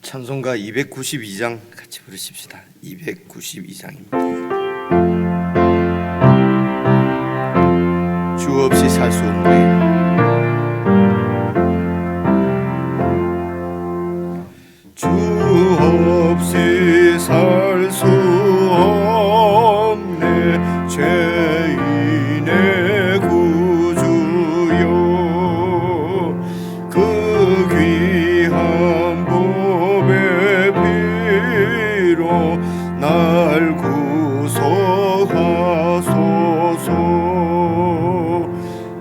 찬송가 292장 같이 부르십시다. 292장입니다. 주 없이 살 수 없네. 주 없이 살 수 없네. 죄인의 구주여, 그 귀한 보배 피로 날 구속하소서.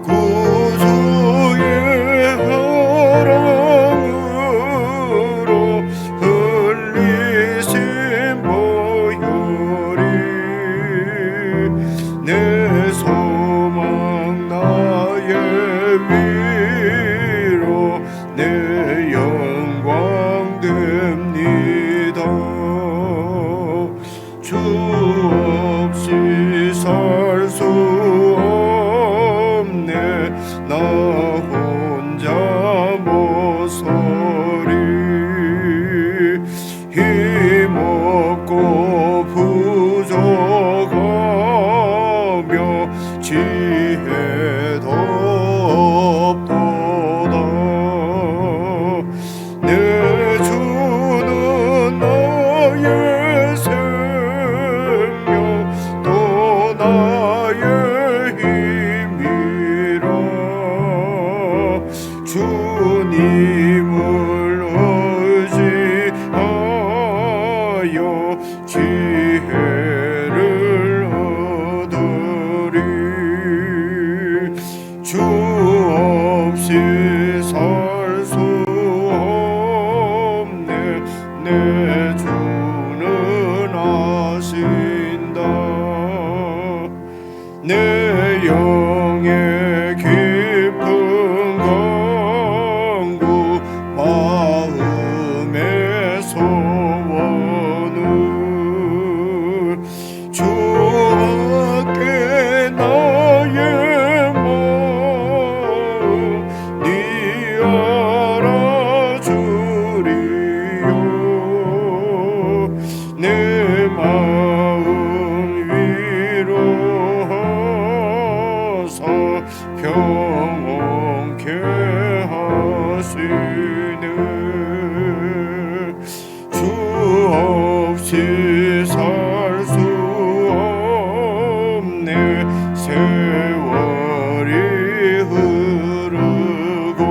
구주의 사랑으로 흘리신 보혈이 내 소망 나의 위로 내 영광 됩니다. 주 없이 살 수 없네. 나 혼자 못 서리. 힘없고 부족하며 지혜도 없도다. 내 주는 나의 생명 또 나의 힘이라. 주님을 의지하여 지혜를 얻으리. 주 없이 살 수 없네. 내 주는 아신다. 내 영의 깊은 강구 마음의 소원을 주밖에 나의 마음 네 알아주리요. 내 마음 위로하사 평온케 하시네. 주 없이 살 수 없네. 세월이 흐르고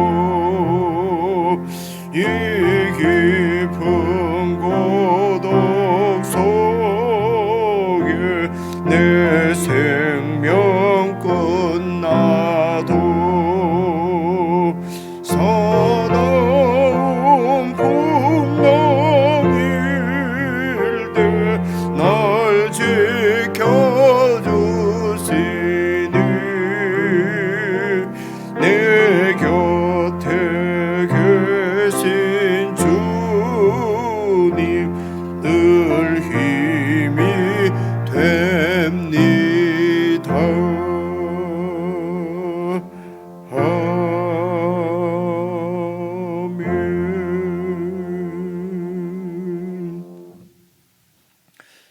이 깊은 고독 속에 내 생명 끝나도 사나운 풍랑일 때 날 지켜주시니. 내 곁에 계신 주님 늘 힘이 됩니다. 아멘.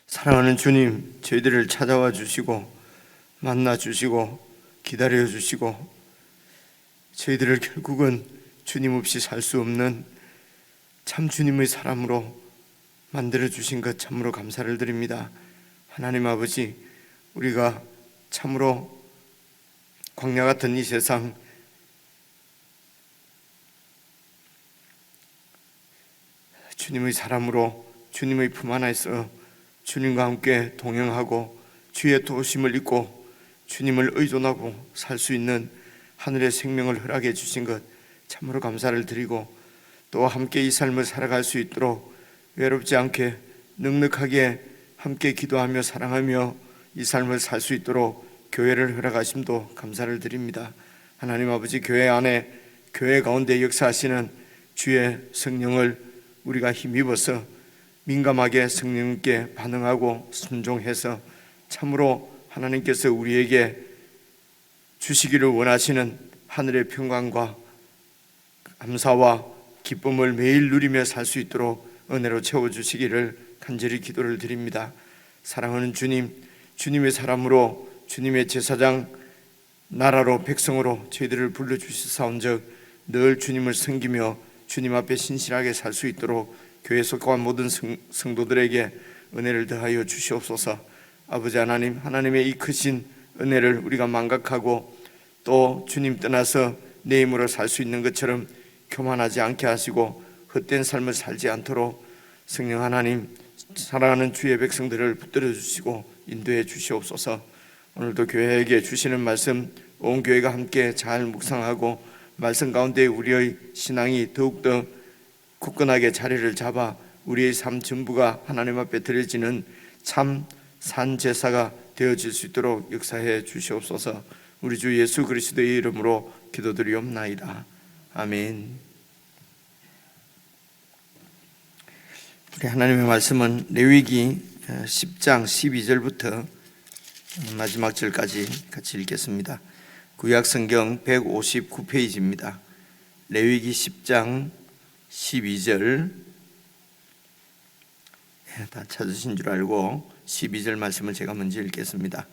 사랑하는 주님, 저희들을 찾아와 주시고 만나 주시고 기다려 주시고 저희들을 결국은 주님 없이 살 수 없는 참 주님의 사람으로 만들어 주신 것 참으로 감사를 드립니다. 하나님 아버지, 우리가 참으로 광야 같은 이 세상 주님의 사람으로 주님의 품 안에서 주님과 함께 동행하고 주의 도우심을 입고 주님을 의존하고 살 수 있는 하늘의 생명을 허락해 주신 것 참으로 감사를 드리고, 또 함께 이 삶을 살아갈 수 있도록 외롭지 않게 넉넉하게 함께 기도하며 사랑하며 이 삶을 살 수 있도록 교회를 허락하심도 감사를 드립니다. 하나님 아버지, 교회 안에 교회 가운데 역사하시는 주의 성령을 우리가 힘입어서 민감하게 성령님께 반응하고 순종해서 참으로 하나님께서 우리에게 주시기를 원하시는 하늘의 평강과 감사와 기쁨을 매일 누리며 살 수 있도록 은혜로 채워주시기를 간절히 기도를 드립니다. 사랑하는 주님, 주님의 사람으로 주님의 제사장 나라로 백성으로 저희들을 불러주시사온즉 늘 주님을 섬기며 주님 앞에 신실하게 살 수 있도록 교회 속한 모든 성도들에게 은혜를 더하여 주시옵소서. 아버지 하나님, 하나님의 이 크신 은혜를 우리가 망각하고 또 주님 떠나서 내 힘으로 살 수 있는 것처럼 교만하지 않게 하시고 헛된 삶을 살지 않도록 성령 하나님, 사랑하는 주의 백성들을 붙들어 주시고 인도해 주시옵소서. 오늘도 교회에게 주시는 말씀 온 교회가 함께 잘 묵상하고 말씀 가운데 우리의 신앙이 더욱더 굳건하게 자리를 잡아 우리의 삶 전부가 하나님 앞에 드려지는 참 산제사가 되어질 수 있도록 역사해 주시옵소서. 우리 주 예수 그리스도의 이름으로 기도드리옵나이다. 아멘. 우리 하나님의 말씀은 레위기 10장 12절부터 마지막 절까지 같이 읽겠습니다. 구약성경 159페이지입니다. 레위기 10장 12절 다 찾으신 줄 알고 12절 말씀을 제가 먼저 읽겠습니다.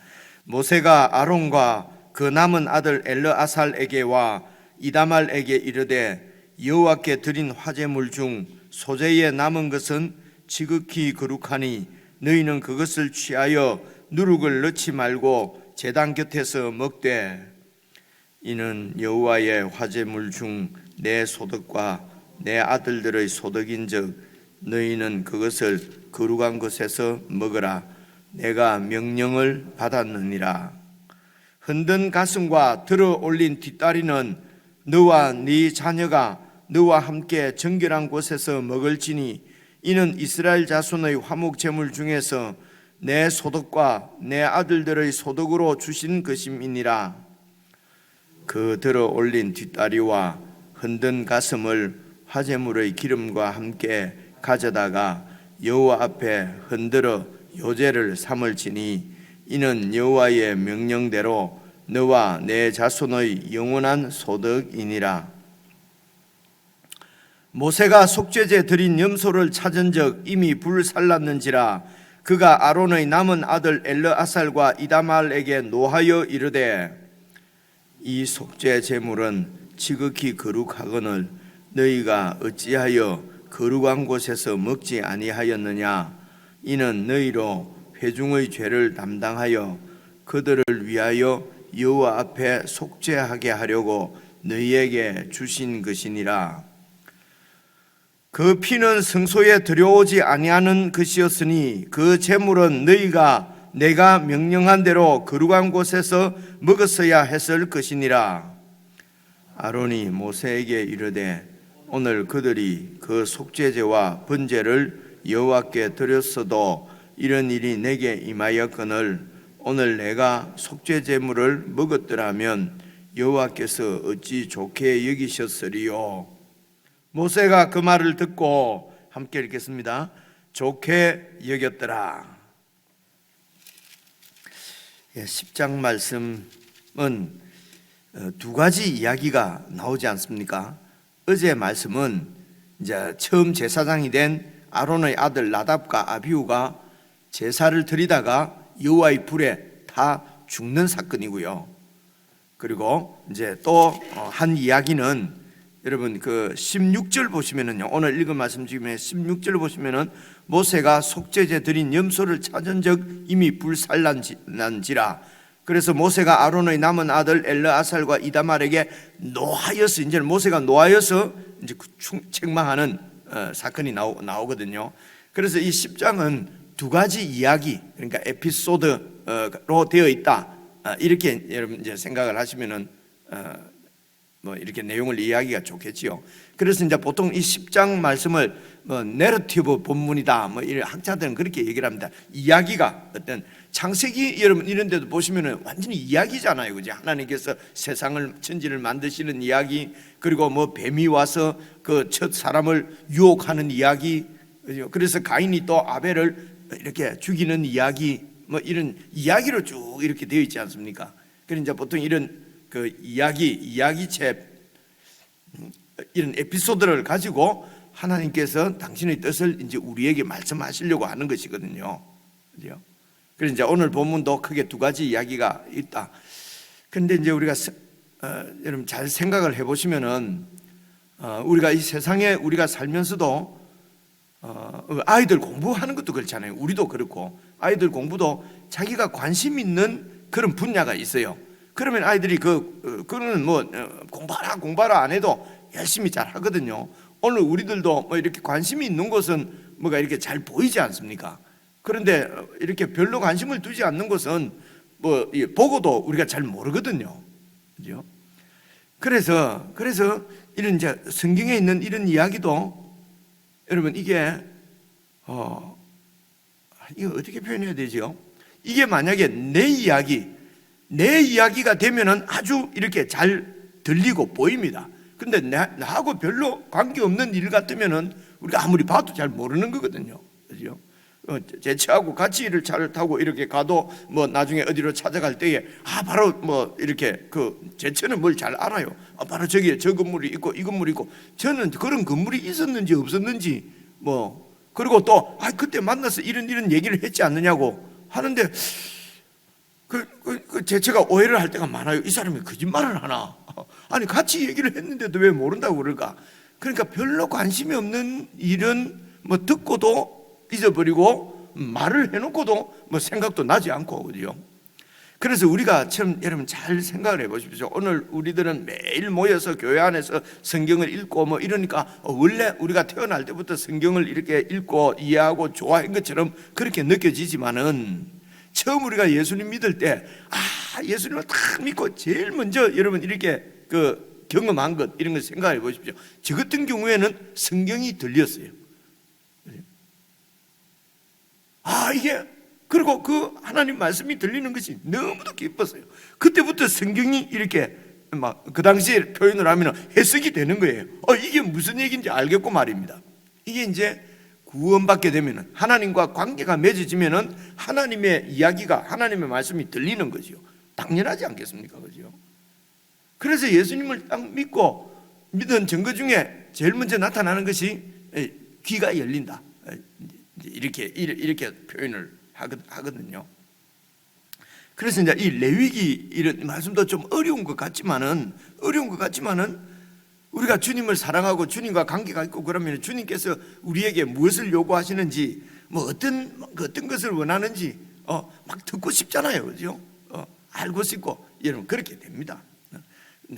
모세가 아론과 그 남은 아들 엘르아살에게와 이다말에게 이르되 여호와께 드린 화제물 중 소재에 남은 것은 지극히 거룩하니 너희는 그것을 취하여 누룩을 넣지 말고 제단 곁에서 먹되 이는 여호와의 화제물 중 내 소득과 내 아들들의 소득인즉 너희는 그것을 거룩한 곳에서 먹으라. 내가 명령을 받았느니라. 흔든 가슴과 들어 올린 뒷다리는 너와 네 자녀가 너와 함께 정결한 곳에서 먹을지니 이는 이스라엘 자손의 화목 제물 중에서 내 소득과 내 아들들의 소득으로 주신 것임이니라. 그 들어 올린 뒷다리와 흔든 가슴을 화제물의 기름과 함께 가져다가 여호와 앞에 흔들어 요제를 삼을지니 이는 여호와의 명령대로 너와 내 자손의 영원한 소득이니라. 모세가 속죄제 드린 염소를 찾은 적 이미 불살랐는지라 그가 아론의 남은 아들 엘르아살과 이다말에게 노하여 이르되 이 속죄 제물은 지극히 거룩하거늘 너희가 어찌하여 거룩한 곳에서 먹지 아니하였느냐. 이는 너희로 회중의 죄를 담당하여 그들을 위하여 여호와 앞에 속죄하게 하려고 너희에게 주신 것이니라. 그 피는 성소에 들여오지 아니하는 것이었으니 그 제물은 너희가 내가 명령한 대로 거룩한 곳에서 먹었어야 했을 것이니라. 아론이 모세에게 이르되 오늘 그들이 그 속죄제와 번제를 여호와께 드렸어도 이런 일이 내게 임하였거늘 오늘 내가 속죄제물을 먹었더라면 여호와께서 어찌 좋게 여기셨으리요. 모세가 그 말을 듣고 함께 읽겠습니다. 좋게 여겼더라. 10장 말씀은 두 가지 이야기가 나오지 않습니까? 어제 말씀은 이제 처음 제사장이 된 아론의 아들 나답과 아비후가 제사를 드리다가 여호와의 불에 다 죽는 사건이고요. 그리고 이제 또 한 이야기는 여러분 그 16절 보시면은요, 오늘 읽은 말씀 중에 16절 보시면은 모세가 속죄제 드린 염소를 찾은 적 이미 불살난지라. 그래서 모세가 아론의 남은 아들 엘르아살과 이다말에게 노하여서, 이제 모세가 노하여서 이제 책망하는 사건이 나오거든요. 그래서 이 10장은 두 가지 이야기, 그러니까 에피소드로 되어 있다. 이렇게 여러분 이제 생각을 하시면은 뭐 이렇게 내용을 이해하기가 좋겠지요. 그래서 이제 보통 이 10장 말씀을 내러티브 본문이다, 이런 학자들은 그렇게 얘기를 합니다. 이야기가 어떤 창세기 여러분 이런 데도 보시면은 완전히 이야기잖아요, 그죠? 하나님께서 세상을 천지를 만드시는 이야기, 그리고 뱀이 와서 그 첫 사람을 유혹하는 이야기, 그죠? 그래서 가인이 또 아벨을 이렇게 죽이는 이야기, 이런 이야기로 쭉 이렇게 되어 있지 않습니까? 그래서 이제 보통 이런 그 이야기책, 이런 에피소드를 가지고 하나님께서 당신의 뜻을 이제 우리에게 말씀하시려고 하는 것이거든요. 그죠? 그래서 이제 오늘 본문도 크게 두 가지 이야기가 있다. 근데 이제 우리가 여러분 잘 생각을 해보시면은 우리가 이 세상에 우리가 살면서도 아이들 공부하는 것도 그렇잖아요. 우리도 그렇고 아이들 공부도 자기가 관심 있는 그런 분야가 있어요. 그러면 아이들이 그거는 뭐 공부하라 안 해도 열심히 잘 하거든요. 오늘 우리들도 뭐 이렇게 관심이 있는 곳은 뭐가 이렇게 잘 보이지 않습니까? 그런데 이렇게 별로 관심을 두지 않는 곳은 뭐 보고도 우리가 잘 모르거든요. 그죠? 그래서 이런 이제 성경에 있는 이런 이야기도 여러분 이게 이거 어떻게 표현해야 되죠? 이게 만약에 내 이야기가 되면은 아주 이렇게 잘 들리고 보입니다. 근데 나하고 별로 관계없는 일 같으면은 우리가 아무리 봐도 잘 모르는 거거든요. 그죠? 제 차하고 같이 일을 잘 타고 이렇게 가도 뭐 나중에 어디로 찾아갈 때에 바로 뭐 이렇게 제 차는 뭘 잘 알아요. 바로 저기에 저 건물이 있고 이 건물이 있고, 저는 그런 건물이 있었는지 없었는지 뭐 그리고 또 그때 만나서 이런 얘기를 했지 않느냐고 하는데 제 차가 오해를 할 때가 많아요. 이 사람이 거짓말을 하나? 아니 같이 얘기를 했는데도 왜 모른다고 그럴까? 그러니까 별로 관심이 없는 일은 뭐 듣고도 잊어버리고 말을 해놓고도 뭐 생각도 나지 않고, 그죠? 그래서 우리가 참 여러분 잘 생각을 해보십시오. 오늘 우리들은 매일 모여서 교회 안에서 성경을 읽고 뭐 이러니까 원래 우리가 태어날 때부터 성경을 이렇게 읽고 이해하고 좋아한 것처럼 그렇게 느껴지지만은 처음 우리가 예수님 믿을 때 예수님을 딱 믿고 제일 먼저 여러분 이렇게 경험한 것 이런 걸 생각해 보십시오. 저 같은 경우에는 성경이 들렸어요. 이게 그리고 하나님 말씀이 들리는 것이 너무도 기뻤어요. 그때부터 성경이 이렇게 그 당시에 표현을 하면 해석이 되는 거예요. 이게 무슨 얘기인지 알겠고 말입니다. 이게 이제 구원받게 되면은 하나님과 관계가 맺어지면은 하나님의 이야기가 하나님의 말씀이 들리는 거죠. 당연하지 않겠습니까, 그죠? 그래서 예수님을 딱 믿은 증거 중에 제일 먼저 나타나는 것이 귀가 열린다. 이렇게 표현을 하거든요. 그래서 이제 이 레위기 이런 말씀도 좀 어려운 것 같지만은 우리가 주님을 사랑하고 주님과 관계가 있고 그러면 주님께서 우리에게 무엇을 요구하시는지 뭐 어떤 것을 원하는지 막 듣고 싶잖아요, 그죠? 알고 싶고 여러분 그렇게 됩니다.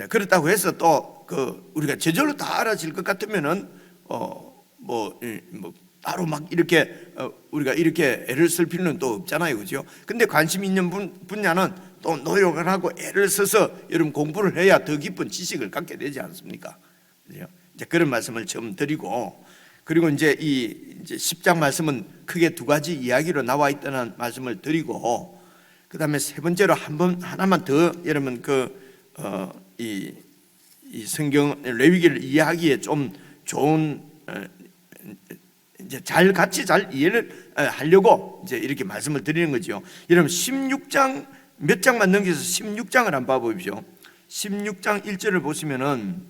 그렇다고 해서 또 우리가 저절로 다 알아질 것 같으면은 따로 막 이렇게 우리가 이렇게 애를 쓸 필요는 또 없잖아요, 그죠? 근데 관심 있는 분야는 또 노력을 하고 애를 써서 여러분 공부를 해야 더 깊은 지식을 갖게 되지 않습니까? 그죠? 이제 그런 말씀을 처음 드리고, 그리고 이제 이제 10장 말씀은 크게 두 가지 이야기로 나와 있다는 말씀을 드리고, 그 다음에 세 번째로 하나만 더 여러분 이 성경 레위기를 이해하기에 좀 좋은 이제 같이 잘 이해를 하려고 이제 이렇게 말씀을 드리는 거죠. 여러분 16장 몇 장만 넘겨서 16장을 한번 봐보십시오. 16장 1절을 보시면은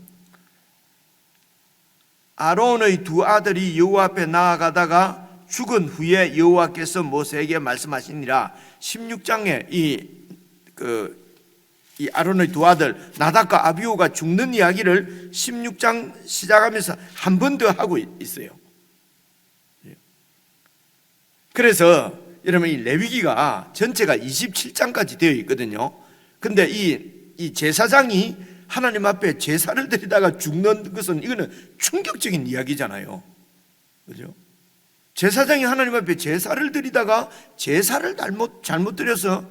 아론의 두 아들이 여호와 앞에 나아가다가 죽은 후에 여호와께서 모세에게 말씀하시니라. 16장에 이 아론의 두 아들 나답과 아비후가 죽는 이야기를 16장 시작하면서 한 번 더 하고 있어요. 그래서 여러분 이 레위기가 전체가 27장까지 되어 있거든요. 근데 이 제사장이 하나님 앞에 제사를 드리다가 죽는 것은 이거는 충격적인 이야기잖아요, 그죠? 제사장이 하나님 앞에 제사를 드리다가 제사를 잘못 드려서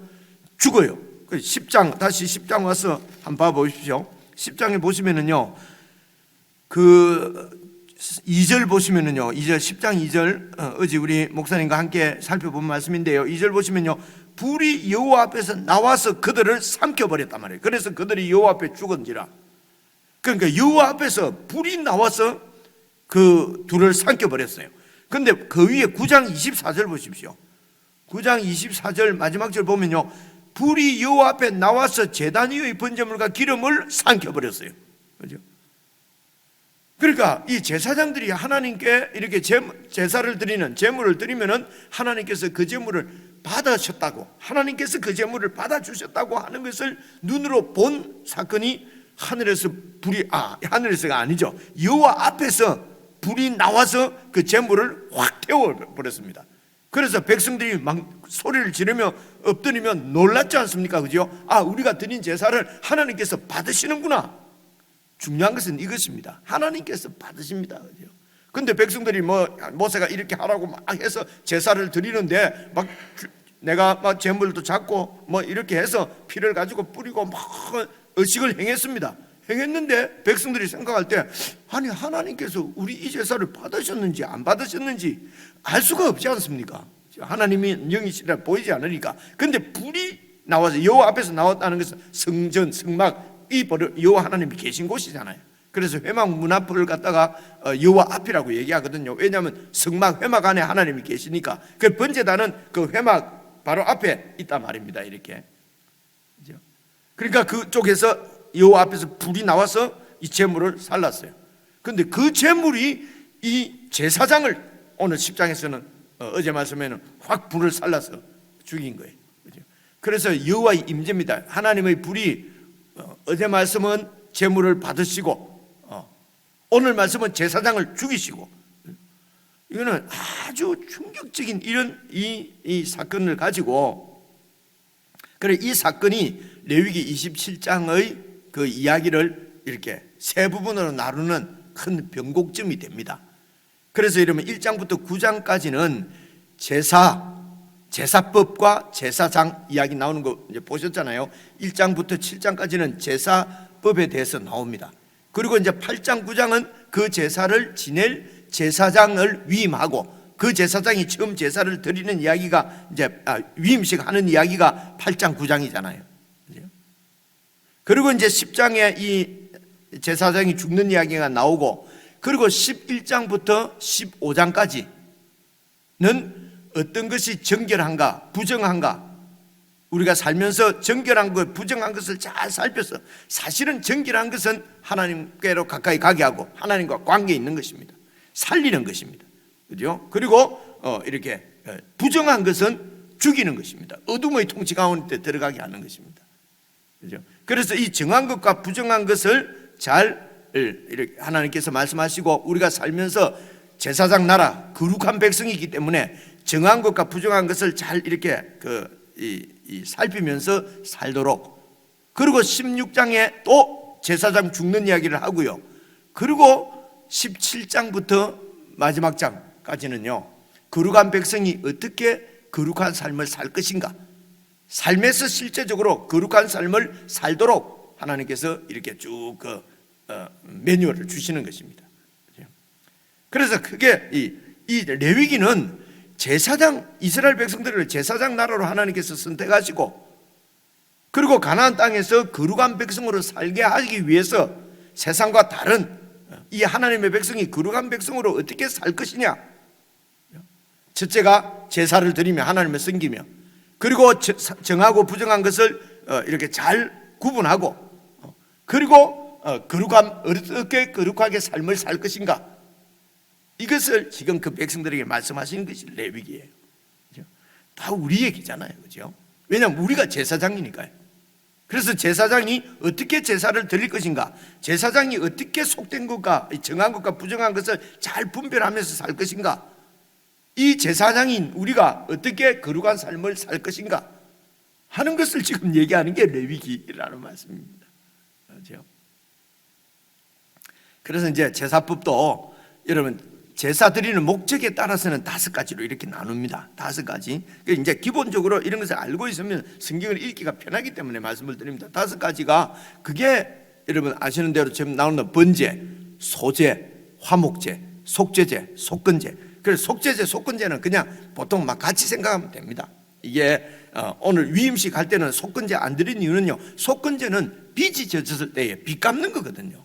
죽어요. 10장 다시 10장 와서 한번 봐보십시오. 10장에 보시면은요 2절 보시면은요 2절 10장 2절 어제 우리 목사님과 함께 살펴본 말씀인데요. 2절 보시면요 불이 여호와 앞에서 나와서 그들을 삼켜버렸단 말이에요. 그래서 그들이 여호와 앞에 죽은지라. 그러니까 여호와 앞에서 불이 나와서 그 둘을 삼켜버렸어요. 근데 그 위에 9장 24절 보십시오. 9장 24절 마지막 절 보면요 불이 여호와 앞에 나와서 제단 위의 번제물과 기름을 삼켜버렸어요, 그죠? 그러니까 이 제사장들이 하나님께 이렇게 제사를 드리는 제물을 드리면은 하나님께서 그 제물을 받으셨다고, 하나님께서 그 제물을 받아주셨다고 하는 것을 눈으로 본 사건이 하늘에서 하늘에서가 아니죠, 여호와 앞에서 불이 나와서 그 제물을 확 태워버렸습니다. 그래서 백성들이 막 소리를 지르며 엎드리며 놀랐지 않습니까? 그죠? 우리가 드린 제사를 하나님께서 받으시는구나. 중요한 것은 이것입니다. 하나님께서 받으십니다. 그죠? 근데 백성들이 모세가 이렇게 하라고 막 해서 제사를 드리는데 내가 막 제물도 잡고 이렇게 해서 피를 가지고 뿌리고 막 의식을 행했습니다. 행했는데 백성들이 생각할 때 하나님께서 우리 이 제사를 받으셨는지 안 받으셨는지 알 수가 없지 않습니까? 하나님이 영이시라 보이지 않으니까. 근데 불이 나와서 여호와 앞에서 나왔다는 것은 성전, 성막, 이 여호와 하나님이 계신 곳이잖아요. 그래서 회막 문 앞을 갖다가 여호와 앞이라고 얘기하거든요. 왜냐하면 성막 회막 안에 하나님이 계시니까. 그 번제단은 그 회막 바로 앞에 있단 말입니다. 이렇게. 그러니까 그쪽에서 여호와 앞에서 불이 나와서 이 제물을 살랐어요. 그런데 그 제물이 이 제사장을 오늘 10장에서는 어제 말씀에는 확 불을 살라서 죽인 거예요. 그래서 여호와의 임재입니다. 하나님의 불이 어제 말씀은 제물을 받으시고 오늘 말씀은 제사장을 죽이시고, 이거는 아주 충격적인 이런 이 사건을 가지고, 그래 이 사건이 레위기 27장의 그 이야기를 이렇게 세 부분으로 나누는 큰 변곡점이 됩니다. 그래서 이러면 1장부터 9장까지는 제사법과 제사장 이야기 나오는 거 이제 보셨잖아요. 1장부터 7장까지는 제사법에 대해서 나옵니다. 그리고 이제 8장, 9장은 그 제사를 지낼 제사장을 위임하고, 그 제사장이 처음 제사를 드리는 이야기가 이제 위임식 하는 이야기가 8장, 9장이잖아요. 그리고 이제 10장에 이 제사장이 죽는 이야기가 나오고, 그리고 11장부터 15장까지는 어떤 것이 정결한가 부정한가, 우리가 살면서 정결한 것 부정한 것을 잘 살펴서 사실은 정결한 것은 하나님께로 가까이 가게 하고 하나님과 관계 있는 것입니다. 살리는 것입니다. 그죠? 그리고 이렇게 부정한 것은 죽이는 것입니다. 어둠의 통치 가운데 들어가게 하는 것입니다. 그죠? 그래서 이 정한 것과 부정한 것을 잘 이렇게 하나님께서 말씀하시고, 우리가 살면서 제사장 나라 거룩한 백성이기 때문에 정한 것과 부정한 것을 잘 이렇게 살피면서 살도록. 그리고 16장에 또 제사장 죽는 이야기를 하고요. 그리고 17장부터 마지막 장까지는요, 거룩한 백성이 어떻게 거룩한 삶을 살 것인가, 삶에서 실제적으로 거룩한 삶을 살도록 하나님께서 이렇게 쭉 매뉴얼을 주시는 것입니다. 그래서 그게 이 레위기는 이스라엘 백성들을 제사장 나라로 하나님께서 선택하시고, 그리고 가나안 땅에서 거룩한 백성으로 살게 하기 위해서 세상과 다른 이 하나님의 백성이 거룩한 백성으로 어떻게 살 것이냐, 첫째가 제사를 드리며 하나님을 섬기며, 그리고 정하고 부정한 것을 이렇게 잘 구분하고, 그리고 어떻게 거룩하게 삶을 살 것인가, 이것을 지금 그 백성들에게 말씀하시는 것이 레위기예요. 그렇죠? 다 우리 얘기잖아요. 그렇죠? 왜냐하면 우리가 제사장이니까요. 그래서 제사장이 어떻게 제사를 드릴 것인가, 제사장이 어떻게 속된 것과 정한 것과 부정한 것을 잘 분별하면서 살 것인가, 이 제사장인 우리가 어떻게 거룩한 삶을 살 것인가 하는 것을 지금 얘기하는 게 레위기라는 말씀입니다. 그렇죠? 그래서 이제 제사법도 여러분 제사 드리는 목적에 따라서는 5가지로 이렇게 나눕니다. 5가지. 이제 기본적으로 이런 것을 알고 있으면 성경을 읽기가 편하기 때문에 말씀을 드립니다. 5가지가 그게 여러분 아시는 대로 지금 나오는 번제, 소제, 화목제, 속죄제, 속건제. 그래서 속죄제, 속건제는 그냥 보통 막 같이 생각하면 됩니다. 이게 오늘 위임식 할 때는 속건제 안 드린 이유는요, 속건제는 빚이 졌을 때에 빚 갚는 거거든요.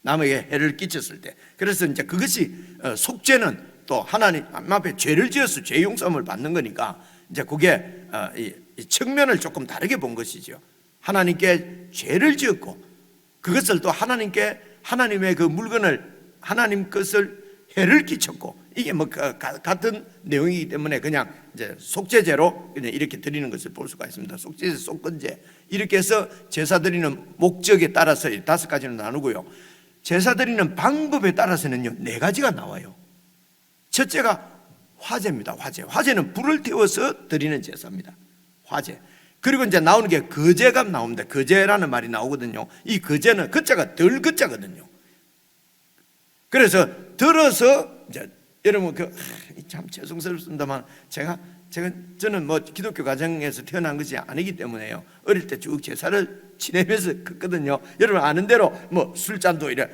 남에게 해를 끼쳤을 때. 그래서 이제 그것이 속죄는 또 하나님 앞에 죄를 지어서 죄 용서함을 받는 거니까 이제 그게 이 측면을 조금 다르게 본 것이죠. 하나님께 죄를 지었고 그것을 또 하나님의 그 물건을 하나님 것을 해를 끼쳤고, 이게 뭐 같은 내용이기 때문에 그냥 이제 속죄제로 그냥 이렇게 드리는 것을 볼 수가 있습니다. 속죄제, 속건제 이렇게 해서 제사 드리는 목적에 따라서 5가지로 나누고요. 제사 드리는 방법에 따라서는요 4가지가 나와요. 첫째가 화제입니다. 화제는 불을 태워서 드리는 제사입니다. 화제. 그리고 이제 나오는 게 거제가 나옵니다. 거제라는 말이 나오거든요. 이 거제는 거자가 덜 거자거든요. 그래서 들어서 이제 여러분 참 죄송스럽습니다만 저는 뭐 기독교 가정에서 태어난 것이 아니기 때문에요. 어릴 때 쭉 제사를 지내면서 컸거든요. 여러분 아는 대로 뭐 술잔도 이래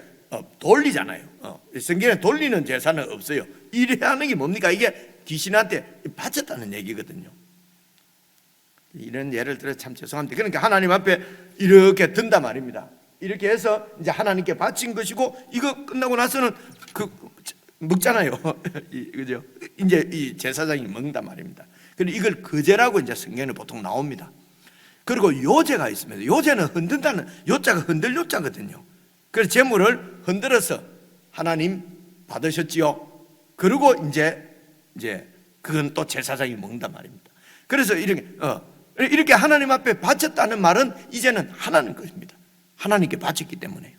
돌리잖아요. 성경에 돌리는 제사는 없어요. 이래 하는 게 뭡니까? 이게 귀신한테 바쳤다는 얘기거든요. 이런 예를 들어 참 죄송합니다. 그러니까 하나님 앞에 이렇게 든단 말입니다. 이렇게 해서 이제 하나님께 바친 것이고, 이거 끝나고 나서는 먹잖아요. 그죠? 이제 이 제사장이 먹는단 말입니다. 그리고 이걸 거제라고 이제 성경에 보통 나옵니다. 그리고 요제가 있습니다. 요제는 흔든다는, 요자가 흔들 요자거든요. 그래서 제물을 흔들어서 하나님 받으셨지요. 그리고 이제 그건 또 제사장이 먹는단 말입니다. 그래서 이렇게 하나님 앞에 바쳤다는 말은 이제는 하나님 것입니다. 하나님께 바쳤기 때문에요.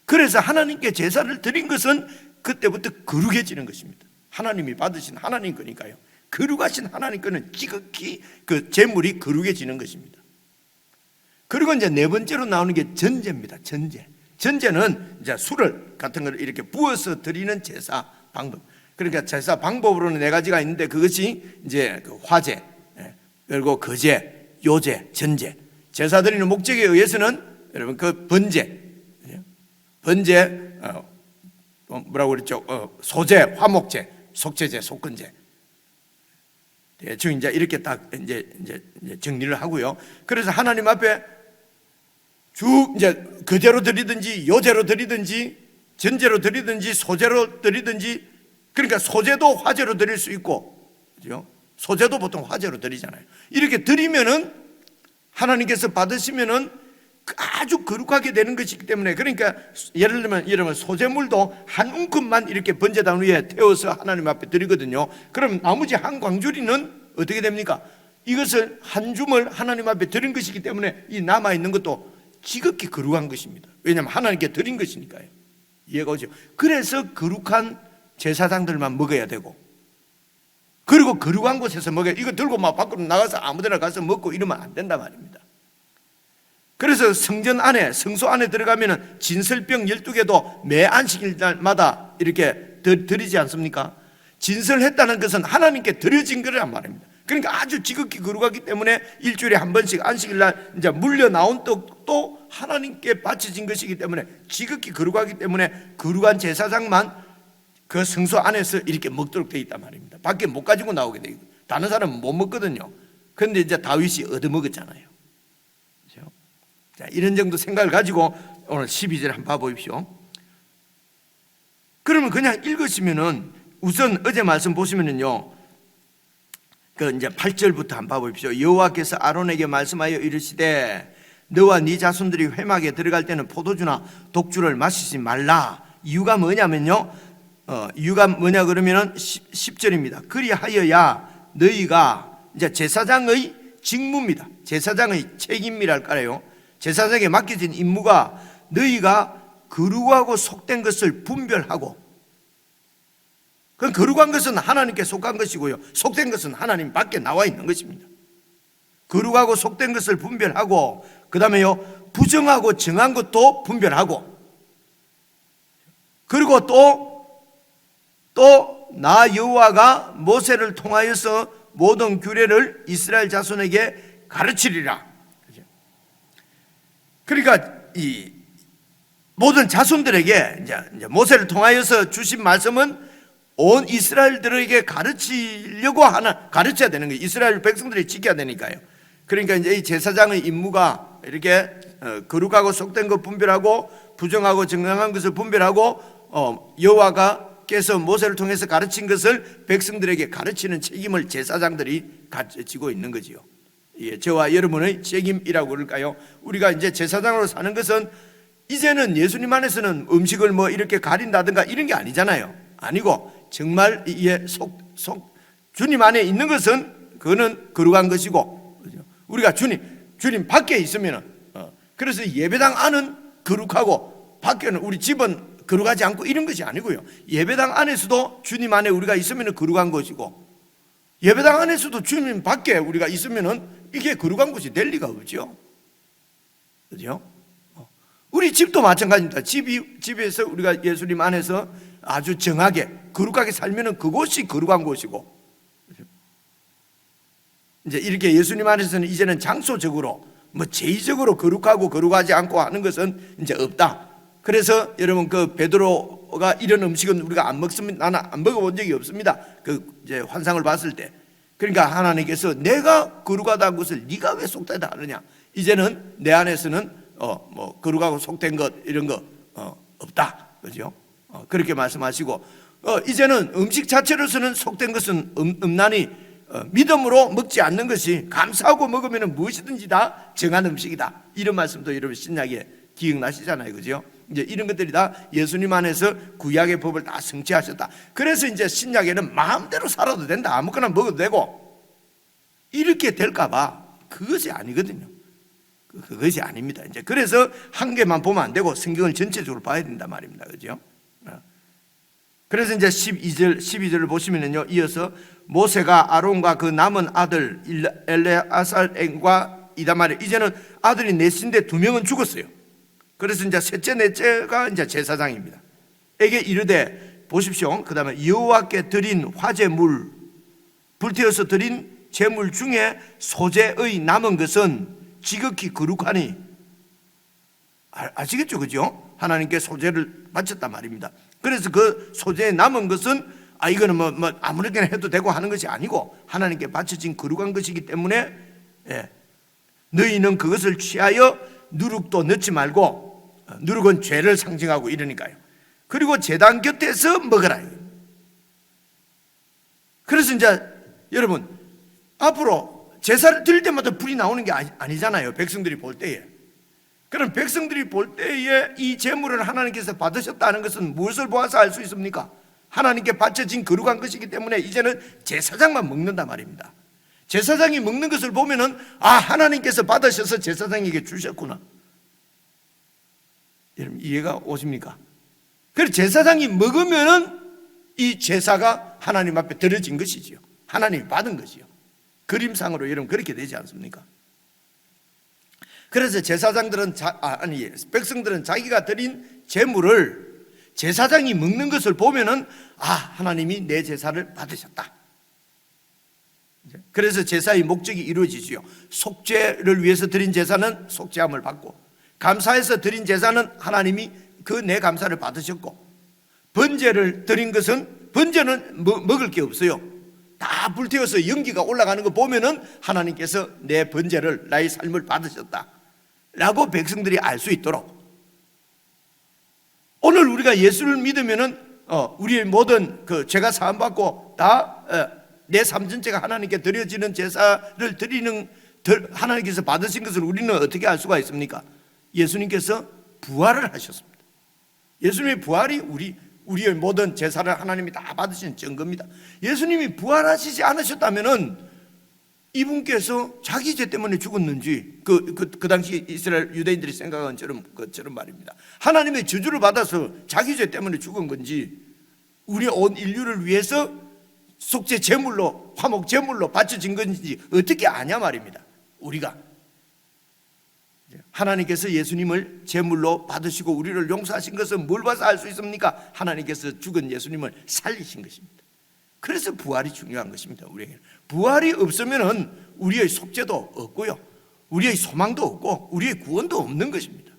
그래서 하나님께 제사를 드린 것은 그때부터 거룩해지는 것입니다. 하나님이 받으신 하나님 거니까요. 거룩하신 하나님 거는 지극히 그 제물이 거룩해지는 것입니다. 그리고 이제 4번째로 나오는 게 전제입니다. 전제는 이제 술을 같은 걸 이렇게 부어서 드리는 제사 방법. 그러니까 제사 방법으로는 4가지가 있는데, 그것이 이제 그 화제, 그리고 거제, 요제, 전제. 제사 드리는 목적에 의해서는 여러분 그 번제, 뭐라고 그랬죠? 소제, 화목제, 속죄제, 속건제. 대충 이제 이렇게 딱 이제 정리를 하고요. 그래서 하나님 앞에 쭉 이제 거제로 드리든지 요제로 드리든지 전제로 드리든지 소제로 드리든지, 그러니까 소제도 화제로 드릴 수 있고, 그죠? 소제도 보통 화제로 드리잖아요. 이렇게 드리면은 하나님께서 받으시면은 아주 거룩하게 되는 것이기 때문에, 그러니까 예를 들면 소제물도 한 움큼만 이렇게 번제단 위에 태워서 하나님 앞에 드리거든요. 그럼 나머지 한 광주리는 어떻게 됩니까? 이것을 한 줌을 하나님 앞에 드린 것이기 때문에 이 남아있는 것도 지극히 거룩한 것입니다. 왜냐하면 하나님께 드린 것이니까요. 이해가 오죠? 그래서 거룩한 제사장들만 먹어야 되고, 그리고 거룩한 곳에서 먹어야, 이거 들고 막 밖으로 나가서 아무데나 가서 먹고 이러면 안 된단 말입니다. 그래서 성전 안에, 성소 안에 들어가면은 진설병 12개도 매 안식일마다 이렇게 드리지 않습니까? 진설했다는 것은 하나님께 드려진 거란 말입니다. 그러니까 아주 지극히 거룩하기 때문에 일주일에 한 번씩 안식일날 이제 물려 나온 떡도 하나님께 바쳐진 것이기 때문에 지극히 거룩하기 때문에 거룩한 제사장만 그 성소 안에서 이렇게 먹도록 되어 있단 말입니다. 밖에 못 가지고 나오게 되고, 다른 사람은 못 먹거든요. 그런데 이제 다윗이 얻어먹었잖아요. 그렇죠? 자, 이런 정도 생각을 가지고 오늘 12절 한번 봐보십시오. 그러면 그냥 읽으시면은, 우선 어제 말씀 보시면은요, 그 이제 8절부터 한번 봐보십시오. 여호와께서 아론에게 말씀하여 이르시되 너와 네 자손들이 회막에 들어갈 때는 포도주나 독주를 마시지 말라. 이유가 뭐냐면요, 이유가 뭐냐 그러면은 10절입니다. 그리하여야 너희가, 이제 제사장의 직무입니다. 제사장의 책임이랄까요. 제사장에게 맡겨진 임무가 너희가 거룩하고 속된 것을 분별하고, 그 거룩한 것은 하나님께 속한 것이고요, 속된 것은 하나님 밖에 나와 있는 것입니다. 거룩하고 속된 것을 분별하고, 그 다음에요 부정하고 정한 것도 분별하고, 그리고 또 나 여호와가 모세를 통하여서 모든 규례를 이스라엘 자손에게 가르치리라. 그러니까 이 모든 자손들에게 이제 모세를 통하여서 주신 말씀은 온 이스라엘들에게 가르쳐야 되는 거예요. 이스라엘 백성들이 지켜야 되니까요. 그러니까 이제 이 제사장의 임무가 이렇게 거룩하고 속된 것 분별하고, 부정하고 정당한 것을 분별하고, 여호와께서 모세를 통해서 가르친 것을 백성들에게 가르치는 책임을 제사장들이 가지고 있는 거지요. 예, 저와 여러분의 책임이라고 그럴까요? 우리가 이제 제사장으로 사는 것은 이제는 예수님 안에서는 음식을 뭐 이렇게 가린다든가 이런 게 아니잖아요. 아니고 정말 이게 주님 안에 있는 것은 그거는 거룩한 것이고, 우리가 주님 밖에 있으면은 그래서 예배당 안은 거룩하고 밖에는 우리 집은 거룩하지 않고 이런 것이 아니고요. 예배당 안에서도 주님 안에 우리가 있으면은 거룩한 것이고, 예배당 안에서도 주님 밖에 우리가 있으면은 이게 거룩한 것이 될 리가 없죠. 그죠? 우리 집도 마찬가지입니다. 집에서 우리가 예수님 안에서 아주 정하게 거룩하게 살면은 그곳이 거룩한 곳이고, 이제 이렇게 예수님 안에서는 이제는 장소적으로 뭐 제의적으로 거룩하고 거룩하지 않고 하는 것은 이제 없다. 그래서 여러분 그 베드로가 이런 음식은 우리가 안 먹습니다. 나는 안 먹어본 적이 없습니다. 그 이제 환상을 봤을 때. 그러니까 하나님께서 내가 거룩하다는 것을 네가 왜 속되다 하느냐. 이제는 내 안에서는 뭐 거룩하고 속된 것 이런 거 없다. 그죠? 그렇게 말씀하시고 이제는 음식 자체로서는 속된 것은 없나니 믿음으로 먹지 않는 것이 감사하고 먹으면 무엇이든지 다 정한 음식이다. 이런 말씀도 여러분 신약에 기억나시잖아요. 그죠? 이제 이런 것들이 다 예수님 안에서 구약의 법을 다 성취하셨다. 그래서 이제 신약에는 마음대로 살아도 된다. 아무거나 먹어도 되고 이렇게 될까봐 그것이 아니거든요. 그것이 아닙니다. 이제 그래서 한 개만 보면 안 되고 성경을 전체적으로 봐야 된단 말입니다. 그죠? 그래서 이제 12절을 보시면요. 이어서 모세가 아론과 그 남은 아들 엘레아살과 이단 말이에요. 이제는 아들이 넷인데 2명은 죽었어요. 그래서 이제 셋째 넷째가 이제 제사장입니다. 에게 이르되 보십시오. 그 다음에 여호와께 드린 화제물 불태워서 드린 제물 중에 소재의 남은 것은 지극히 거룩하니, 아시겠죠? 그죠? 하나님께 소재를 바쳤단 말입니다. 그래서 그 소재에 남은 것은 이거는 뭐 아무렇게나 해도 되고 하는 것이 아니고 하나님께 바쳐진 거룩한 것이기 때문에 너희는 그것을 취하여 누룩도 넣지 말고, 누룩은 죄를 상징하고 이러니까요. 그리고 제단 곁에서 먹으라. 그래서 이제 여러분 앞으로 제사를 드릴 때마다 불이 나오는 게 아니잖아요. 백성들이 볼 때에. 그럼 백성들이 볼 때에 이 제물을 하나님께서 받으셨다는 것은 무엇을 보아서 알 수 있습니까? 하나님께 바쳐진 거룩한 것이기 때문에 이제는 제사장만 먹는단 말입니다. 제사장이 먹는 것을 보면은 하나님께서 받으셔서 제사장에게 주셨구나. 여러분 이해가 오십니까? 그래서 제사장이 먹으면은 이 제사가 하나님 앞에 드려진 것이지요. 하나님이 받은 것이요. 그림상으로 여러분 그렇게 되지 않습니까? 그래서 제사장들은 백성들은 자기가 드린 제물을 제사장이 먹는 것을 보면은 하나님이 내 제사를 받으셨다. 그래서 제사의 목적이 이루어지지요. 속죄를 위해서 드린 제사는 속죄함을 받고, 감사해서 드린 제사는 하나님이 그 내 감사를 받으셨고, 번제를 드린 것은 번제는 먹을 게 없어요. 다 불태워서 연기가 올라가는 거 보면은 하나님께서 내 번제를, 나의 삶을 받으셨다 라고 백성들이 알 수 있도록, 오늘 우리가 예수를 믿으면은 우리의 모든 그 죄가 사함받고 다 내 삶 전체가 하나님께 드려지는 제사를 드리는, 하나님께서 받으신 것을 우리는 어떻게 알 수가 있습니까? 예수님께서 부활을 하셨습니다. 예수님의 부활이 우리의 모든 제사를 하나님이 다 받으신 증거입니다. 예수님이 부활하시지 않으셨다면은 이분께서 자기 죄 때문에 죽었는지 그 당시 이스라엘 유대인들이 생각한 것처럼 말입니다. 하나님의 저주를 받아서 자기 죄 때문에 죽은 건지, 우리 온 인류를 위해서 속죄 제물로, 화목 제물로 바쳐진 건지 어떻게 아냐 말입니다. 우리가 하나님께서 예수님을 제물로 받으시고 우리를 용서하신 것은 뭘 봐서 알 수 있습니까? 하나님께서 죽은 예수님을 살리신 것입니다. 그래서 부활이 중요한 것입니다. 우리에게 부활이 없으면은 우리의 속죄도 없고요, 우리의 소망도 없고 우리의 구원도 없는 것입니다.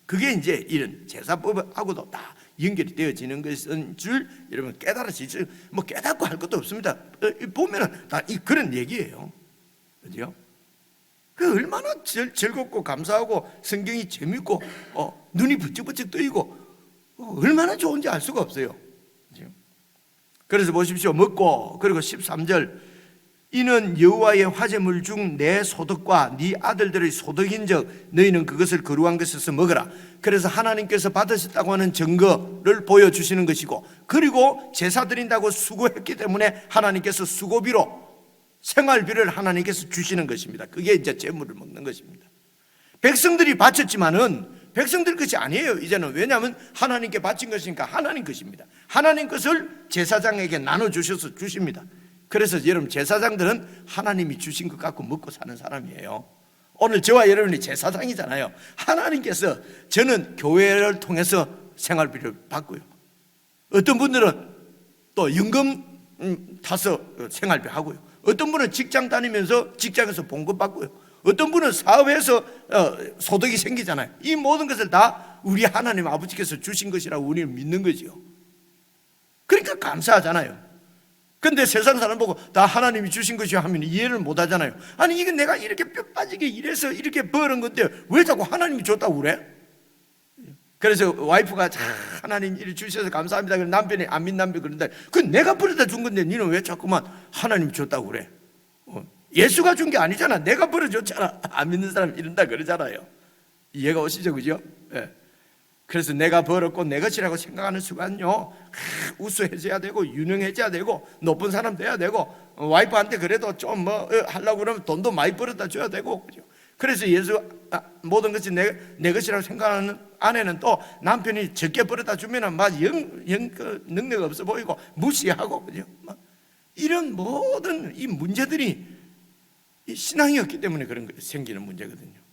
그게 이제 이런 제사법하고도 다 연결이 되어지는 것인 줄 여러분 깨달으시죠? 뭐 깨닫고 할 것도 없습니다. 보면은 다 그런 얘기예요. 그죠? 그 얼마나 즐겁고 감사하고 성경이 재밌고 눈이 번쩍번쩍 뜨이고 얼마나 좋은지 알 수가 없어요. 그래서 보십시오. 먹고, 그리고 13절 이는 여호와의 화제물 중 내 소득과 네 아들들의 소득인즉 너희는 그것을 거룩한 것에서 먹으라. 그래서 하나님께서 받으셨다고 하는 증거를 보여주시는 것이고, 그리고 제사 드린다고 수고했기 때문에 하나님께서 수고비로 생활비를 하나님께서 주시는 것입니다. 그게 이제 제물을 먹는 것입니다. 백성들이 바쳤지만은 백성들 것이 아니에요. 이제는. 왜냐하면 하나님께 바친 것이니까 하나님 것입니다. 하나님 것을 제사장에게 나눠주셔서 주십니다. 그래서 여러분, 제사장들은 하나님이 주신 것 갖고 먹고 사는 사람이에요. 오늘 저와 여러분이 제사장이잖아요. 하나님께서, 저는 교회를 통해서 생활비를 받고요, 어떤 분들은 또 연금 타서 생활비 하고요, 어떤 분은 직장 다니면서 직장에서 봉급 받고요, 어떤 분은 사업에서 소득이 생기잖아요. 이 모든 것을 다 우리 하나님 아버지께서 주신 것이라고 우리는 믿는 거지요. 그러니까 감사하잖아요. 근데 세상 사람 보고 다 하나님이 주신 것이야 하면 이해를 못 하잖아요. 아니, 이게 내가 이렇게 뼈 빠지게 일해서 이렇게 버는 건데 왜 자꾸 하나님이 줬다고 그래? 그래서 와이프가 하나님 일 주셔서 감사합니다. 그래서 남편이 안 믿는 남편이 그런데, 그 내가 벌어다 준 건데 니는 왜 자꾸만 하나님이 줬다고 그래? 예수가 준 게 아니잖아. 내가 벌어줬잖아. 안 믿는 사람 이런다 그러잖아요. 이해가 오시죠? 그죠? 예. 그래서 내가 벌었고 내 것이라고 생각하는 순간요, 우수해져야 되고 유능해져야 되고 높은 사람 돼야 되고, 와이프한테 그래도 좀 하려고 그러면 돈도 많이 벌어다 줘야 되고, 그죠? 그래서 모든 것이 내 것이라고 생각하는 아내는 또 남편이 적게 벌어다 주면은 막 능력 없어 보이고 무시하고, 그죠? 막 이런 모든 이 문제들이 이 신앙이 없기 때문에 그런 거 생기는 문제거든요.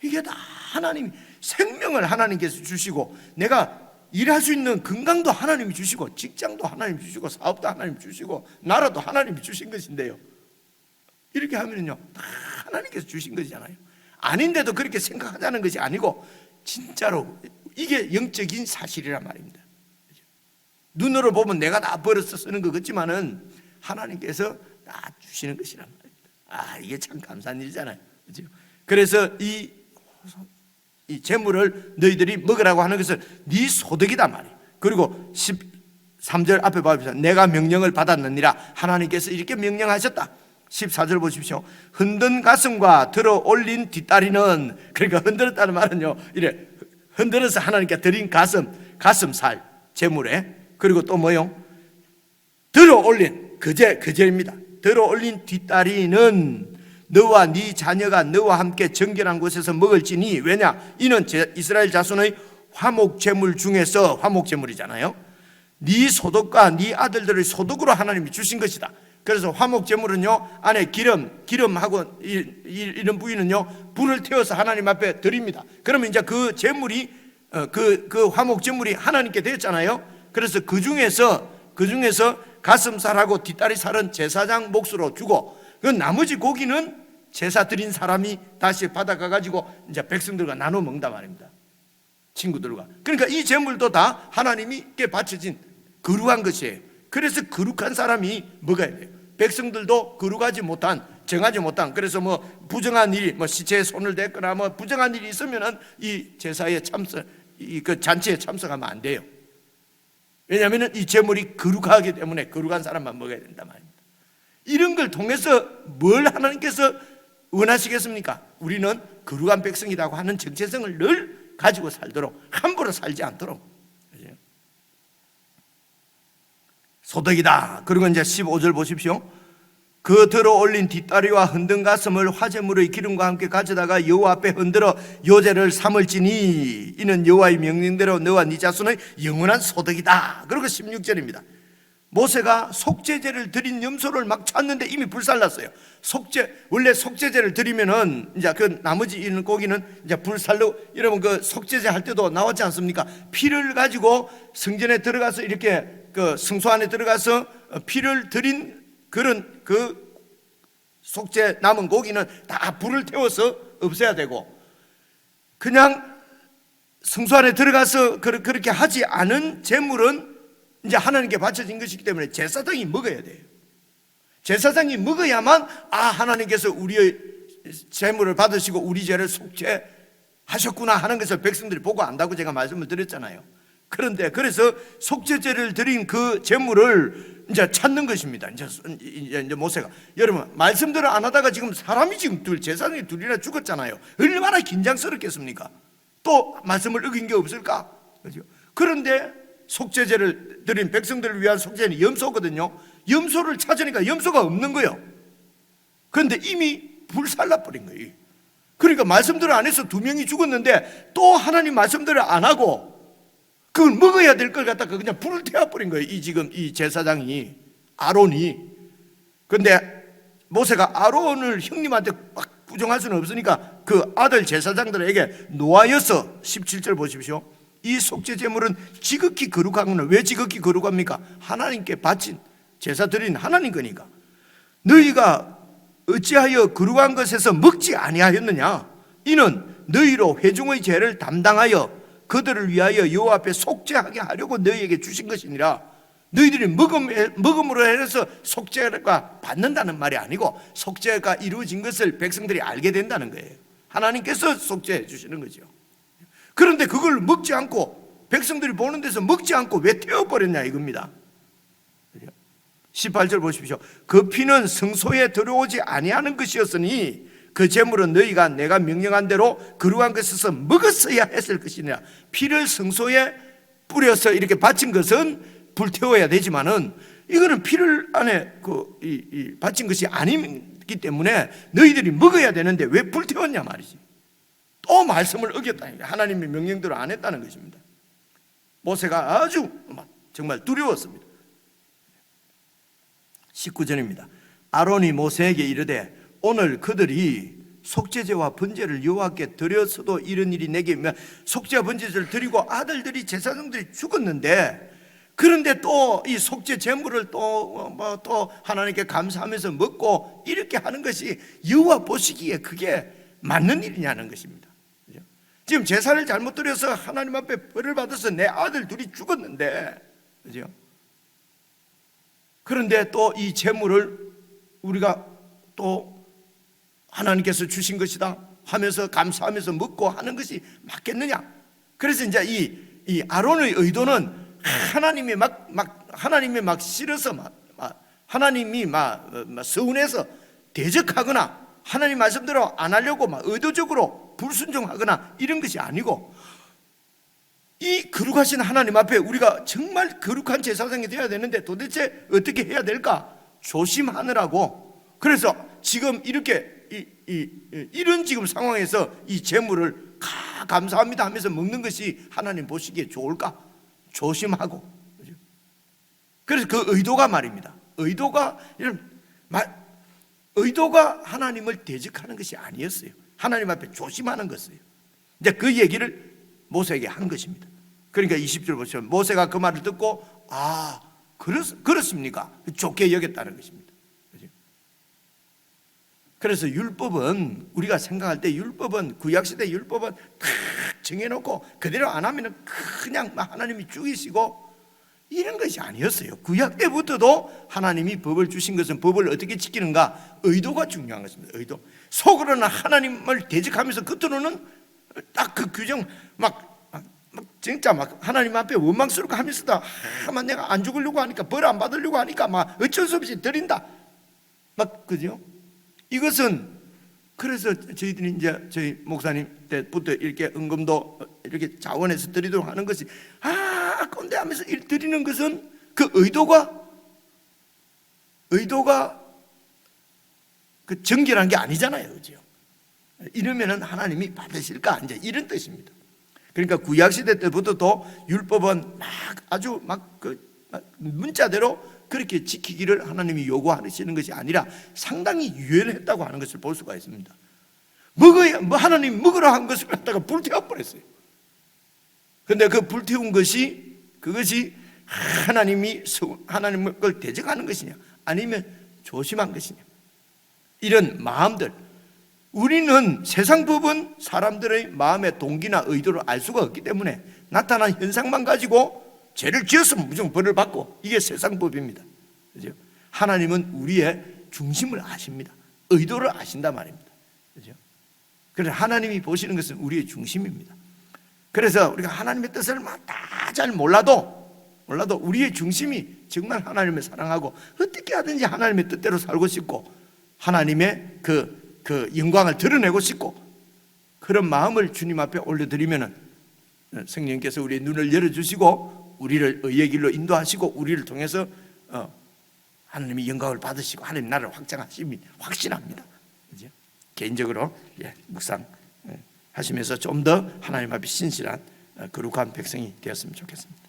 이게 다 하나님, 생명을 하나님께서 주시고, 내가 일할 수 있는 건강도 하나님이 주시고, 직장도 하나님이 주시고, 사업도 하나님이 주시고, 나라도 하나님이 주신 것인데요, 이렇게 하면요 다 하나님께서 주신 것이잖아요. 아닌데도 그렇게 생각하자는 것이 아니고 진짜로 이게 영적인 사실이란 말입니다. 눈으로 보면 내가 다 벌어서 쓰는 것 같지만은 하나님께서 다 주시는 것이란 말입니다. 이게 참 감사한 일이잖아요. 그렇죠? 그래서 이 재물을 너희들이 먹으라고 하는 것은 네 소득이단 말이에요. 그리고 13절 앞에 봐보세요. 내가 명령을 받았느니라. 하나님께서 이렇게 명령하셨다. 14절 보십시오. 흔든 가슴과 들어 올린 뒷다리는, 그러니까 흔들었다는 말은요, 이래 흔들어서 하나님께 드린 가슴살 재물에, 그리고 또 뭐요? 들어 올린 그제입니다. 들어 올린 뒷다리는 너와 네 자녀가 너와 함께 정결한 곳에서 먹을지니, 왜냐? 이는 이스라엘 자손의 화목 제물 중에서, 화목 제물이잖아요, 네 소득과 네 아들들의 소득으로 하나님이 주신 것이다. 그래서 화목 제물은요, 안에 기름하고 이런 부위는요, 불을 태워서 하나님 앞에 드립니다. 그러면 이제 그 제물이 그 화목 제물이 하나님께 되었잖아요. 그래서 그 중에서 가슴살하고 뒷다리살은 제사장 몫으로 주고, 그 나머지 고기는 제사 드린 사람이 다시 받아가 가지고 이제 백성들과 나눠 먹는단 말입니다. 친구들과. 그러니까 이 제물도 다 하나님께 바쳐진 거룩한 것이에요. 그래서 거룩한 사람이 먹어야 돼요. 백성들도 거룩하지 못한, 정하지 못한, 그래서 뭐 부정한 일이, 뭐 시체에 손을 댔거나 뭐 부정한 일이 있으면은 이 제사에 그 잔치에 참석하면 안 돼요. 왜냐하면 이 제물이 거룩하기 때문에 거룩한 사람만 먹어야 된단 말입니다. 이런 걸 통해서 뭘 하나님께서 원하시겠습니까? 우리는 거룩한 백성이라고 하는 정체성을 늘 가지고 살도록, 함부로 살지 않도록. 소득이다. 그리고 이제 15절 보십시오. 그 들어 올린 뒷다리와 흔든 가슴을 화제물의 기름과 함께 가져다가 여호와 앞에 흔들어 요제를 삼을지니 이는 여호와의 명령대로 너와 네 자손의 영원한 소득이다. 그리고 16절입니다. 모세가 속죄제를 드린 염소를 막 찾는데 이미 불살랐어요. 원래 속죄제를 드리면은 이제 그 나머지 있는 고기는 이제 불살로, 여러분 그 속죄제 할 때도 나왔지 않습니까? 피를 가지고 성전에 들어가서 이렇게 그 성소 안에 들어가서 피를 드린 그런 그 속죄 남은 고기는 다 불을 태워서 없애야 되고, 그냥 성소 안에 들어가서 그렇게 하지 않은 제물은 이제 하나님께 바쳐진 것이기 때문에 제사장이 먹어야 돼요. 제사장이 먹어야만 하나님께서 우리의 제물을 받으시고 우리 죄를 속죄하셨구나 하는 것을 백성들이 보고 안다고 제가 말씀을 드렸잖아요. 그런데 그래서 속죄제를 드린 그 제물을 이제 찾는 것입니다. 이제 모세가, 여러분 말씀대로 안 하다가 지금 사람이 지금 제사장이 둘이나 죽었잖아요. 얼마나 긴장스럽겠습니까? 또 말씀을 어긴 게 없을까? 그렇죠? 그런데 속죄제를 드린 백성들을 위한 속죄는 염소거든요. 염소를 찾으니까 염소가 없는 거예요. 그런데 이미 불살라 버린 거예요. 그러니까 말씀대로 안 해서 2명이 죽었는데 또 하나님 말씀대로 안 하고 그걸 먹어야 될 걸 갖다가 그냥 불을 태워버린 거예요. 지금 이 제사장이, 아론이. 그런데 모세가 아론을 형님한테 막 부정할 수는 없으니까 그 아들 제사장들에게 노하여서 17절 보십시오. 이 속죄 제물은 지극히 거룩한 거는 왜 지극히 거룩합니까? 하나님께 바친 제사 드린 하나님 거니까. 너희가 어찌하여 거룩한 것에서 먹지 아니하였느냐? 이는 너희로 회중의 죄를 담당하여 그들을 위하여 여호와 앞에 속죄하게 하려고 너희에게 주신 것이니라. 너희들이 먹음으로 해서 속죄가 받는다는 말이 아니고 속죄가 이루어진 것을 백성들이 알게 된다는 거예요. 하나님께서 속죄해 주시는 거죠. 그런데 그걸 먹지 않고 백성들이 보는 데서 먹지 않고 왜 태워버렸냐 이겁니다. 18절 보십시오. 그 피는 성소에 들어오지 아니하는 것이었으니 그 제물은 너희가 내가 명령한 대로 거룩한 것에서 먹었어야 했을 것이니라. 피를 성소에 뿌려서 이렇게 바친 것은 불태워야 되지만은 이거는 피를 안에 바친 것이 아니기 때문에 너희들이 먹어야 되는데 왜 불태웠냐 말이지. 또 말씀을 어겼다. 하나님의 명령대로 안 했다는 것입니다. 모세가 아주 정말 두려웠습니다. 19절입니다. 아론이 모세에게 이르되 오늘 그들이 속죄제와 번제를 여호와께 드렸어도 이런 일이 내게 속죄와 번제를 드리고 아들들이 제사장들이 죽었는데 그런데 또 이 속죄 제물을 또 하나님께 감사하면서 먹고 이렇게 하는 것이 여호와 보시기에 그게 맞는 일이냐는 것입니다. 지금 제사를 잘못 드려서 하나님 앞에 벌을 받아서 내 아들 둘이 죽었는데, 그죠? 그런데 또 이 제물을 우리가 또 하나님께서 주신 것이다 하면서 감사하면서 먹고 하는 것이 맞겠느냐? 그래서 이제 이 아론의 의도는 하나님이 막 싫어서 하나님이 서운해서 대적하거나 하나님 말씀대로 안 하려고 의도적으로 불순종하거나 이런 것이 아니고 이 거룩하신 하나님 앞에 우리가 정말 거룩한 제사장이 되어야 되는데 도대체 어떻게 해야 될까? 조심하느라고. 그래서 지금 이렇게 이런 지금 상황에서 이 제물을 감사합니다 하면서 먹는 것이 하나님 보시기에 좋을까? 조심하고. 그래서 그 의도가 말입니다. 의도가 하나님을 대적하는 것이 아니었어요. 하나님 앞에 조심하는 것이에요. 이제 그 얘기를 모세에게 한 것입니다. 그러니까 20절 보시면 모세가 그 말을 듣고 그렇습니까? 좋게 여겼다는 것입니다. 그래서 율법은 우리가 생각할 때 율법은 구약시대 율법은 탁 정해놓고 그대로 안 하면 그냥 하나님이 죽이시고 이런 것이 아니었어요. 구약 때부터도 하나님이 법을 주신 것은 법을 어떻게 지키는가 의도가 중요한 것입니다. 의도. 속으로는 하나님을 대적하면서 겉으로는 딱 그 규정 진짜 하나님 앞에 원망스럽게 하면서도 내가 안 죽으려고 하니까 벌 안 받으려고 하니까 어쩔 수 없이 드린다. 그죠? 이것은 그래서 저희들이 이제 저희 목사님 때부터 이렇게 은금도 이렇게 자원해서 드리도록 하는 것이 꼰대 하면서 드리는 것은 그 의도가 그 정결한 게 아니잖아요, 그죠? 이러면은 하나님이 받으실까 이제 이런 뜻입니다. 그러니까 구약 시대 때부터도 율법은 아주 문자대로 그렇게 지키기를 하나님이 요구하시는 것이 아니라 상당히 유연했다고 하는 것을 볼 수가 있습니다. 하나님 먹으라 한 것을 갖다가 불태워버렸어요. 그런데 그 불태운 그것이 하나님을 대적하는 것이냐 아니면 조심한 것이냐 이런 마음들. 우리는 세상 법은 사람들의 마음의 동기나 의도를 알 수가 없기 때문에 나타난 현상만 가지고 죄를 지었으면 무조건 벌을 받고 이게 세상 법입니다. 그죠? 하나님은 우리의 중심을 아십니다. 의도를 아신단 말입니다. 그죠? 그래서 하나님이 보시는 것은 우리의 중심입니다. 그래서 우리가 하나님의 뜻을 다 잘 몰라도 우리의 중심이 정말 하나님을 사랑하고 어떻게 하든지 하나님의 뜻대로 살고 싶고 하나님의 그 영광을 드러내고 싶고 그런 마음을 주님 앞에 올려드리면은 성령님께서 우리의 눈을 열어주시고 우리를 의의 길로 인도하시고 우리를 통해서 하나님의 영광을 받으시고 하나님 나라를 확장하심이 확신합니다. 그죠? 개인적으로 묵상 하시면서 좀 더 하나님 앞에 신실한 거룩한 백성이 되었으면 좋겠습니다.